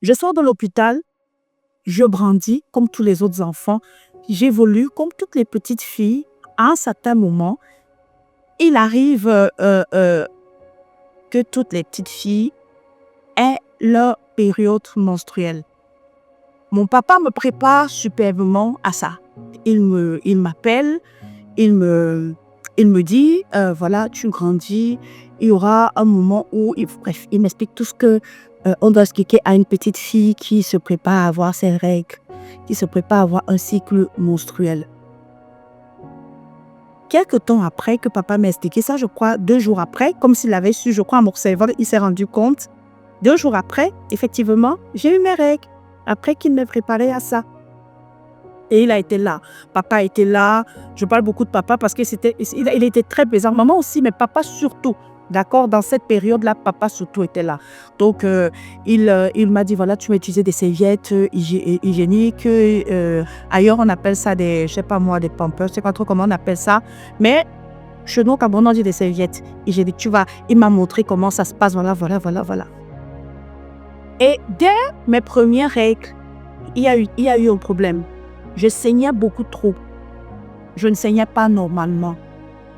Je sors de l'hôpital, je grandis comme tous les autres enfants, j'évolue comme toutes les petites filles. À un certain moment, il arrive que toutes les petites filles aient leur période menstruelle. Mon papa me prépare superbement à ça. Il m'appelle, il me dit, voilà, tu grandis, il y aura un moment où, bref, il m'explique tout ce que on doit expliquer à une petite fille qui se prépare à avoir ses règles, qui se prépare à avoir un cycle menstruel. Quelque temps après que papa m'a expliqué ça, je crois 2 jours après, comme s'il avait su, je crois en m'observant, il s'est rendu compte. 2 jours après, effectivement, j'ai eu mes règles, après qu'il m'ait préparé à ça. Et il a été là. Papa était là. Je parle beaucoup de papa parce qu'il était très présent. Maman aussi, mais papa surtout. D'accord? Dans cette période-là, papa surtout était là. Donc, il m'a dit, voilà, tu vas utiliser des serviettes hygiéniques. Ailleurs, on appelle ça des, je sais pas moi, des pampers. Je sais pas trop comment on appelle ça. Mais chez nous, au Cameroun, on dit des serviettes hygiéniques. Il m'a montré comment ça se passe. Voilà. Et dès mes premières règles, il y a eu un problème. Je saignais beaucoup trop. Je ne saignais pas normalement.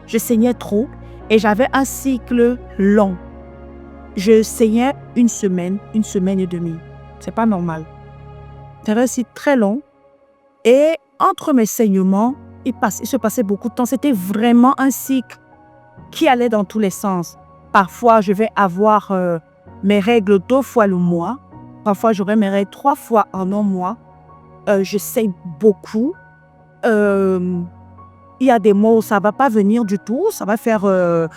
Je saignais trop et j'avais un cycle long. Je saignais une semaine et demie. C'est pas normal. C'était un cycle très long et entre mes saignements, il se passait beaucoup de temps. C'était vraiment un cycle qui allait dans tous les sens. Parfois, je vais avoir mes règles 2 fois le mois. Parfois, j'aurai mes règles 3 fois en un mois. Je saigne beaucoup. Il y a des mois où ça ne va pas venir du tout. Ça va faire 1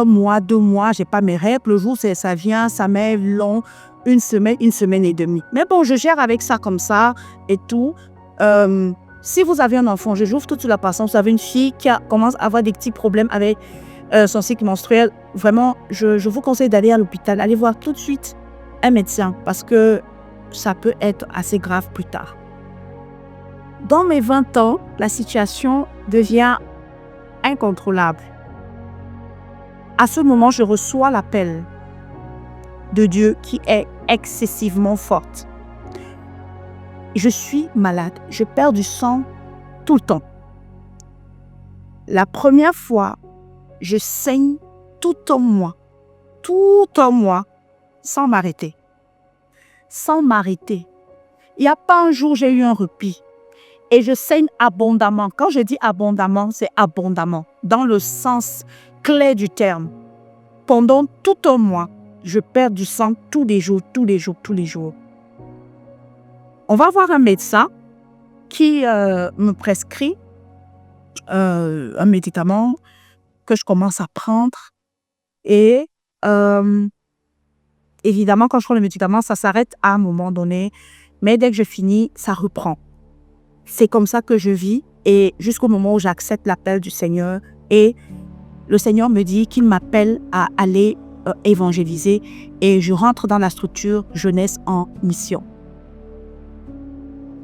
mois, 2 mois. Je n'ai pas mes règles. Le jour où ça vient, ça met long. Une semaine et demie. Mais bon, je gère avec ça comme ça et tout. Si vous avez un enfant, je joue toute la patience. Vous avez une fille qui commence à avoir des petits problèmes avec son cycle menstruel. Vraiment, je vous conseille d'aller à l'hôpital. Allez voir tout de suite un médecin parce que ça peut être assez grave plus tard. Dans mes 20 ans, la situation devient incontrôlable. À ce moment, je reçois l'appel de Dieu qui est excessivement forte. Je suis malade, je perds du sang tout le temps. La première fois, je saigne tout un mois, sans m'arrêter. Il n'y a pas un jour où j'ai eu un répit. Et je saigne abondamment. Quand je dis abondamment, c'est abondamment, dans le sens clair du terme. Pendant tout un mois, je perds du sang tous les jours. On va voir un médecin qui me prescrit un médicament que je commence à prendre. Et évidemment, quand je prends le médicament, ça s'arrête à un moment donné. Mais dès que je finis, ça reprend. C'est comme ça que je vis et jusqu'au moment où j'accepte l'appel du Seigneur et le Seigneur me dit qu'il m'appelle à aller évangéliser et je rentre dans la structure Jeunesse en mission.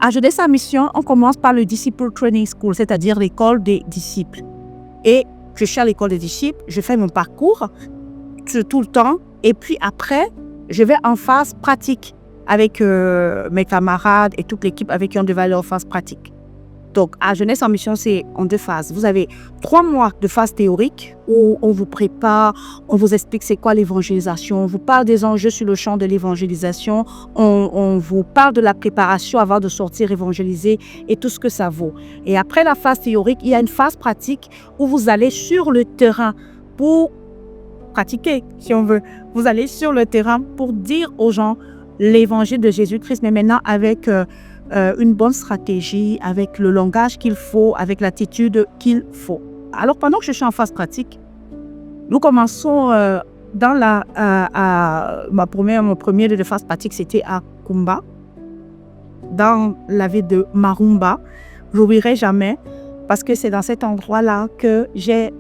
À Jeunesse en mission, on commence par le Disciple Training School, c'est-à-dire l'école des disciples. Et je suis à l'école des disciples, je fais mon parcours tout le temps et puis après, je vais en phase pratique avec mes camarades et toute l'équipe avec qui on devait aller en phase pratique. Donc, à Jeunesse en mission, c'est en 2 phases. Vous avez 3 mois de phase théorique où on vous prépare, on vous explique c'est quoi l'évangélisation, on vous parle des enjeux sur le champ de l'évangélisation, on vous parle de la préparation avant de sortir évangéliser et tout ce que ça vaut. Et après la phase théorique, il y a une phase pratique où vous allez sur le terrain pour pratiquer, si on veut. Vous allez sur le terrain pour dire aux gens l'évangile de Jésus-Christ, mais maintenant avec une bonne stratégie, avec le langage qu'il faut, avec l'attitude qu'il faut. Alors, pendant que je suis en phase pratique, nous commençons dans mon premier lieu de phase pratique, c'était à Kumba, dans la ville de Marumba. Je n'oublierai jamais, parce que c'est dans cet endroit-là que j'ai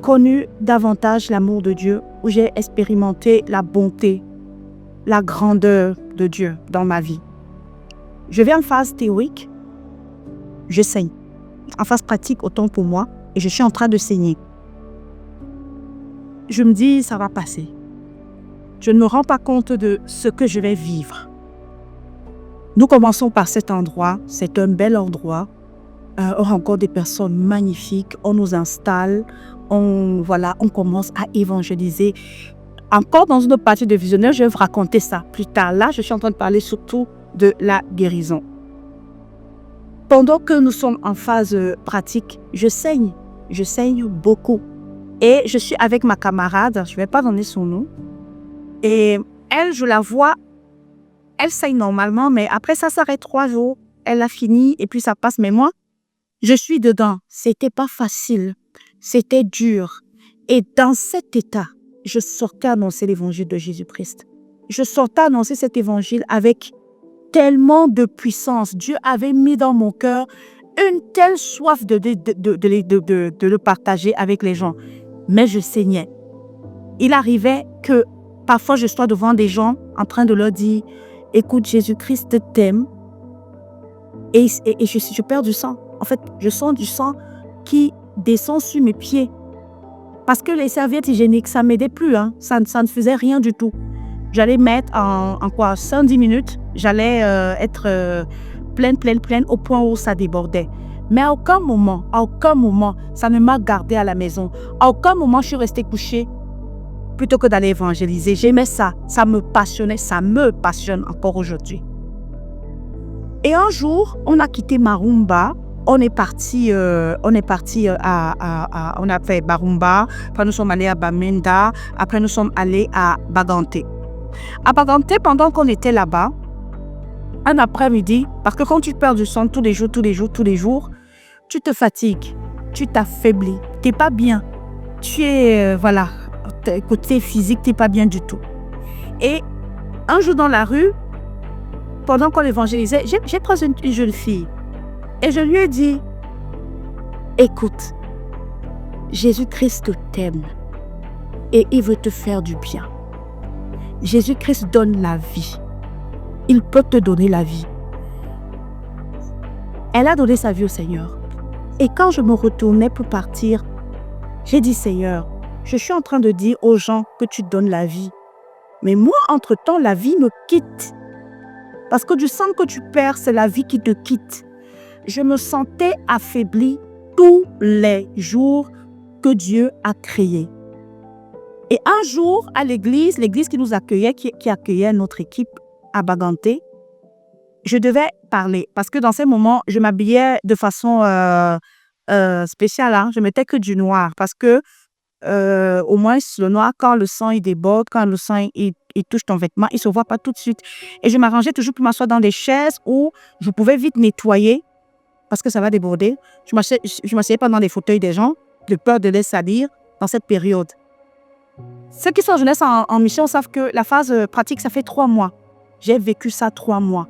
connu davantage l'amour de Dieu, où j'ai expérimenté la bonté, la grandeur de Dieu dans ma vie. Je vais en phase théorique, je saigne. En phase pratique, autant pour moi, et je suis en train de saigner. Je me dis, ça va passer. Je ne me rends pas compte de ce que je vais vivre. Nous commençons par cet endroit. C'est un bel endroit. On rencontre des personnes magnifiques. On nous installe. On commence à évangéliser. Encore dans une autre partie de visionnaire, je vais vous raconter ça plus tard. Là, je suis en train de parler surtout de la guérison. Pendant que nous sommes en phase pratique, je saigne beaucoup. Et je suis avec ma camarade, je ne vais pas donner son nom. Et elle, je la vois, elle saigne normalement, mais après ça s'arrête 3 jours. Elle a fini et puis ça passe. Mais moi, je suis dedans. C'était pas facile. C'était dur. Et dans cet état, je sortais annoncer l'évangile de Jésus-Christ. Je sortais annoncer cet évangile avec tellement de puissance. Dieu avait mis dans mon cœur une telle soif de le partager avec les gens. Mais je saignais. Il arrivait que parfois je sois devant des gens en train de leur dire « Écoute, Jésus-Christ t'aime. » Et je perds du sang. En fait, je sens du sang qui descend sur mes pieds. Parce que les serviettes hygiéniques, ça ne m'aidait plus. Ça ne faisait rien du tout. J'allais mettre en 5-10 minutes, j'allais être pleine au point où ça débordait. Mais à aucun moment, ça ne m'a gardé à la maison. À aucun moment, je suis restée couchée plutôt que d'aller évangéliser. J'aimais ça. Ça me passionnait. Ça me passionne encore aujourd'hui. Et un jour, on a quitté Marumba. On est parti on a fait Marumba. Après, nous sommes allés à Bamenda. Après, nous sommes allés à Bagante. À Bagante, pendant qu'on était là-bas, un après-midi, parce que quand tu perds du sang tous les jours, tu te fatigues, tu t'affaiblis, tu n'es pas bien. Tu es, côté physique, tu n'es pas bien du tout. Et un jour dans la rue, pendant qu'on évangélisait, j'ai croisé une jeune fille. Et je lui ai dit, écoute, Jésus-Christ t'aime et il veut te faire du bien. Jésus-Christ donne la vie. Il peut te donner la vie. Elle a donné sa vie au Seigneur. Et quand je me retournais pour partir, j'ai dit, Seigneur, je suis en train de dire aux gens que tu donnes la vie. Mais moi, entre-temps, la vie me quitte. Parce que du sang que tu perds, c'est la vie qui te quitte. Je me sentais affaiblie tous les jours que Dieu a créés. Et un jour, à l'église qui nous accueillait, qui accueillait notre équipe à Bagante, je devais parler. Parce que dans ces moments, je m'habillais de façon spéciale. Je mettais que du noir. Parce que, au moins, le noir, quand le sang il déborde, quand le sang il touche ton vêtement, il ne se voit pas tout de suite. Et je m'arrangeais toujours pour m'asseoir dans des chaises où je pouvais vite nettoyer. Parce que ça va déborder. Je m'asseyais pas dans les fauteuils des gens, de peur de les salir dans cette période. Ceux qui sont en jeunesse en mission savent que la phase pratique, ça fait 3 mois. J'ai vécu ça 3 mois.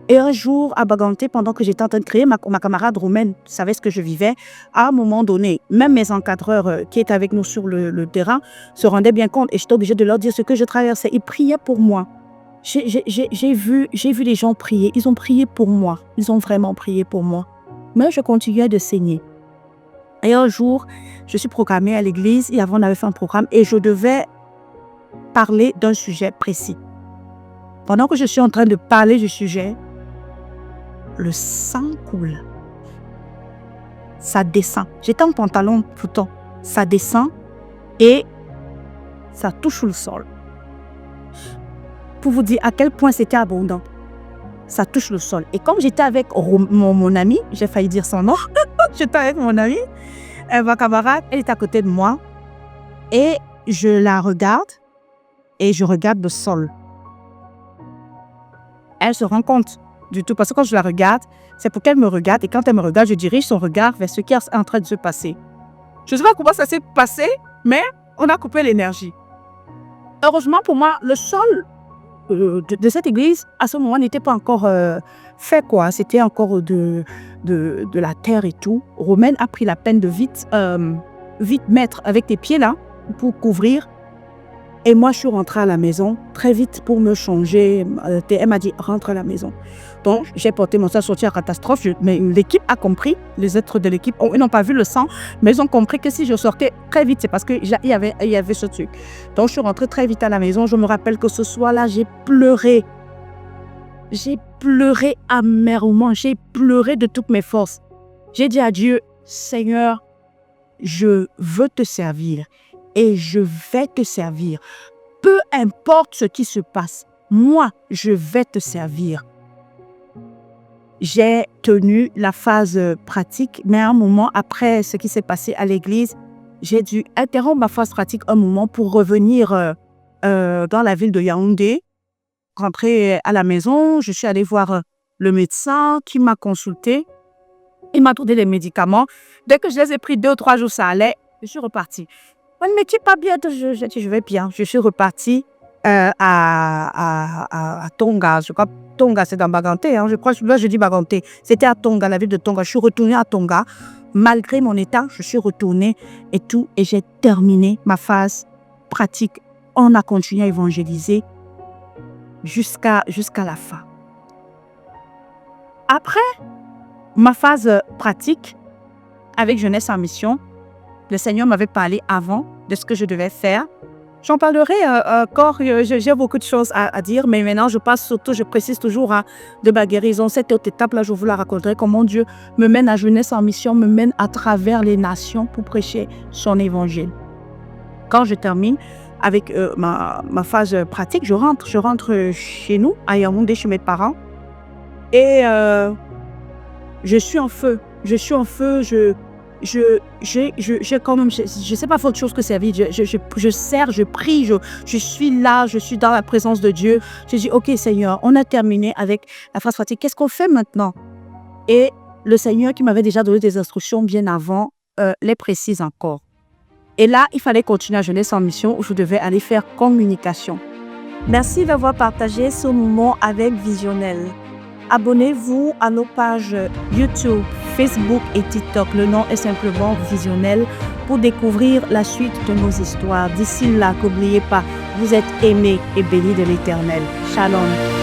Et un jour, à Bagante, pendant que j'étais en train de créer, ma camarade roumaine savait ce que je vivais. À un moment donné, même mes encadreurs qui étaient avec nous sur le terrain se rendaient bien compte et j'étais obligée de leur dire ce que je traversais. Ils priaient pour moi. J'ai vu les gens prier. Ils ont prié pour moi. Ils ont vraiment prié pour moi. Mais je continuais de saigner. Et un jour, je suis programmée à l'église et avant on avait fait un programme et je devais parler d'un sujet précis. Pendant que je suis en train de parler du sujet, le sang coule. Ça descend. J'étais en pantalon tout le temps. Ça descend et ça touche le sol. Pour vous dire à quel point c'était abondant. Ça touche le sol. Et comme j'étais avec mon ami, j'ai failli dire son nom, j'étais avec mon ami, ma camarade, elle est à côté de moi et je la regarde et je regarde le sol. Elle se rend compte du tout parce que quand je la regarde, c'est pour qu'elle me regarde et quand elle me regarde, je dirige son regard vers ce qui est en train de se passer. Je ne sais pas comment ça s'est passé, mais on a coupé l'énergie. Heureusement pour moi, le sol de cette église, à ce moment, n'était pas encore fait, quoi. C'était encore de la terre et tout. Romaine a pris la peine de vite mettre avec tes pieds là pour couvrir. Et moi, je suis rentrée à la maison très vite pour me changer. Elle m'a dit, rentre à la maison. Donc, j'ai porté mon sang sorti à catastrophe. Mais l'équipe a compris, les êtres de l'équipe, ils n'ont pas vu le sang, mais ils ont compris que si je sortais très vite, c'est parce qu'il y avait ce truc. Donc, je suis rentrée très vite à la maison. Je me rappelle que ce soir-là, j'ai pleuré. J'ai pleuré amèrement, j'ai pleuré de toutes mes forces. J'ai dit à Dieu, Seigneur, je veux te servir et je vais te servir. Peu importe ce qui se passe, moi, je vais te servir. J'ai tenu la phase pratique, mais à un moment, après ce qui s'est passé à l'église, j'ai dû interrompre ma phase pratique un moment pour revenir dans la ville de Yaoundé, rentrer à la maison. Je suis allée voir le médecin qui m'a consulté. Il m'a donné les médicaments. Dès que je les ai pris 2 ou 3 jours, ça allait. Je suis repartie. Mais tu vas bien? J'ai dit, je vais bien. Je suis repartie à Tonga. Je crois que Tonga, c'est dans Baganté. Je crois que là, je dis Baganté. C'était à Tonga, la ville de Tonga. Je suis retournée à Tonga. Malgré mon état, je suis retournée et tout. Et j'ai terminé ma phase pratique. On a continué à évangéliser jusqu'à la fin. Après ma phase pratique avec Jeunesse en mission, le Seigneur m'avait parlé avant de ce que je devais faire. J'en parlerai encore, j'ai beaucoup de choses à dire, mais maintenant je précise toujours de ma guérison. Cette autre étape-là, je vous la raconterai, comment Dieu me mène à Jeunesse en mission, me mène à travers les nations pour prêcher son évangile. Quand je termine avec ma phase pratique, je rentre chez nous, à Yaoundé, chez mes parents, et je suis en feu, j'ai quand même, je sais pas autre chose que servir. Je sers, je prie, je suis là, je suis dans la présence de Dieu. Je dis, ok Seigneur, on a terminé avec la phase pratique, qu'est-ce qu'on fait maintenant? Et le Seigneur qui m'avait déjà donné des instructions bien avant, les précise encore. Et là, il fallait continuer à Jeunesse en mission où je devais aller faire communication. Merci d'avoir partagé ce moment avec Visionnel. Abonnez-vous à nos pages YouTube, Facebook et TikTok. Le nom est simplement Visionnel pour découvrir la suite de nos histoires. D'ici là, n'oubliez pas, vous êtes aimés et bénis de l'Éternel. Shalom.